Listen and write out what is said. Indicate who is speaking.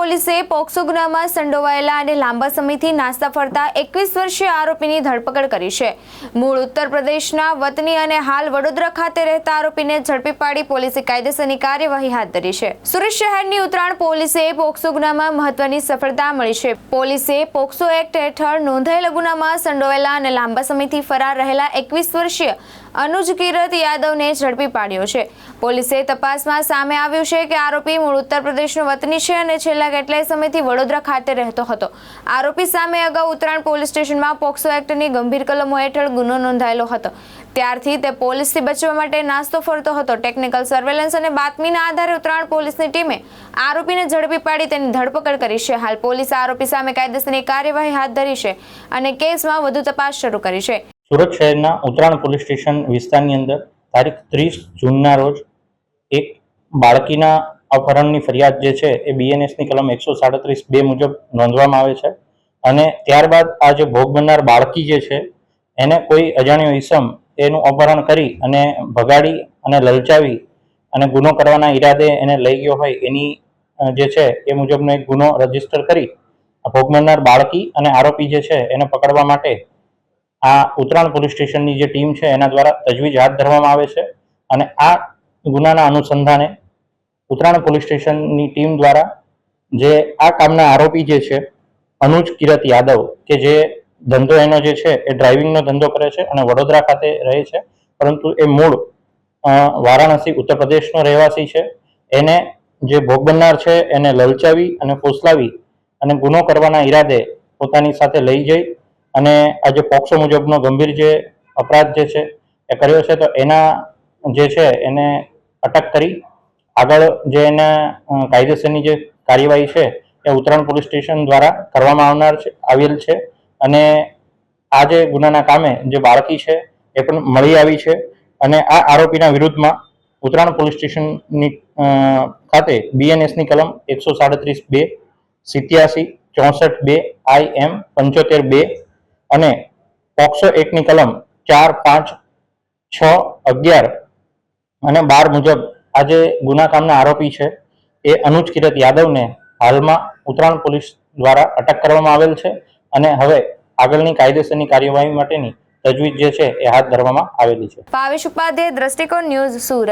Speaker 1: પોલીસે પોક્સો ગુનામાં સંડોવાયેલા અને લાંબા સમયથી નાસ્તા ફરતા 21 વર્ષીય આરોપીની ધરપકડ કરી છે। મૂળ ઉત્તર પ્રદેશના વતની અને હાલ વડોદરા ખાતે રહેતા આરોપીને ઝડપી પાડી પોલીસે કાયદેસરની કાર્યવાહી હાથ ધરી છે। સુરત શહેરની ઉત્તરાયણ પોલીસે પોક્સો ગુનામાં મહત્વની સફળતા મળી છે। પોલીસે પોક્સો એક્ટ હેઠળ નોંધાયેલા ગુનામાં સંડોવાયેલા અને લાંબા સમયથી ફરાર રહેલા 21 વર્ષીય અનુજ કિરત યાદવને ઝડપી પાડ્યો છે। પોલીસે તપાસમાં સામે આવ્યું છે કે આરોપી મૂળ ઉત્તર પ્રદેશનો વતની છે અને છેલ્લા કેટલાય સમયથી વડોદરા ખાતે રહેતો હતો। આરોપી સામે અગાઉ ઉત્તરાયણ પોલીસ સ્ટેશનમાં પોક્સો એક્ટની ગંભીર કલમો હેઠળ ગુનો નોંધાયેલો હતો। ત્યારથી તે પોલીસથી બચવા માટે નાસ્તો ફરતો હતો। ટેકનિકલ સર્વેલન્સ અને બાતમીના આધારે ઉત્તરાયણ પોલીસની ટીમે આરોપીને ઝડપી પાડી તેની ધરપકડ કરી છે। હાલ પોલીસે આરોપી સામે કાયદેસરની કાર્યવાહી હાથ ધરી છે અને કેસમાં વધુ તપાસ શરૂ કરી છે।
Speaker 2: સુરત શહેરના ઉત્તરાયણ પોલીસ સ્ટેશન વિસ્તારની અંદર તારીખ 30 જૂનના રોજ એક બાળકીના અપહરણની ફરિયાદ જે છે એ બીએનએસની કલમ 137(2) મુજબ નોંધવામાં આવે છે અને ત્યારબાદ આ જે ભોગ બનનાર બાળકી જે છે એને કોઈ અજાણ્યો ઈસમ એનું અપહરણ કરી અને ભગાડી અને લલચાવી અને ગુનો કરવાના ઈરાદે એને લઈ ગયો હોય એની જે છે એ મુજબનો એક ગુનો રજીસ્ટર કરી ભોગ બનનાર બાળકી અને આરોપી જે છે એને પકડવા માટે આ ઉત્તરાયણ પોલીસ સ્ટેશનની જે ટીમ છે એના દ્વારા તજવીજ હાથ ધરવામાં આવે છે અને આ ગુનાના અનુસંધાને ઉત્તરાયણ પોલીસ સ્ટેશનની ટીમ દ્વારા જે આ કામના આરોપી જે છે અનુજ કિરત યાદવ કે જે ધંધો એનો જે છે એ ડ્રાઇવિંગનો ધંધો કરે છે અને વડોદરા ખાતે રહે છે, પરંતુ એ મૂળ વારાણસી ઉત્તર પ્રદેશનો રહેવાસી છે। એને જે ભોગ બનનાર છે એને લલચાવી અને ફોસલાવી અને ગુનો કરવાના ઈરાદે પોતાની સાથે લઈ જઈ અને આ જે પોક્સો મુજબનો ગંભીર જે અપરાધ જે છે એ કર્યો છે, તો એના જે છે એને અટક કરી આગળ જે એના કાયદેસરની જે કાર્યવાહી છે એ ઉત્તરાયણ પોલીસ સ્ટેશન દ્વારા કરવામાં આવેલ છે અને આ જે ગુનાના કામે જે બાળકી છે એ પણ મળી આવી છે અને આ આરોપીના વિરુદ્ધમાં ઉત્તરાયણ પોલીસ સ્ટેશનની ખાતે બીએનએસની કલમ 137(2), 87, 64(2), IM 75(2) અને પોક્સો એક્ટની કલમ 4, 5, 6, 11 અને 12 મુજબ આ જે ગુના કામના આરોપી છે એ અનુજ કિરત યાદવને હાલમાં ઉત્તરાયણ પોલીસ દ્વારા અટક કરવામાં આવેલ છે અને હવે આગળની કાયદેસરની કાર્યવાહી માટેની તજવીજ જે છે એ હાથ ધરવામાં આવેલી છે।
Speaker 1: ભાવેશ ઉપાધ્યાય, દ્રષ્ટિકોણ ન્યૂઝ, સુરત।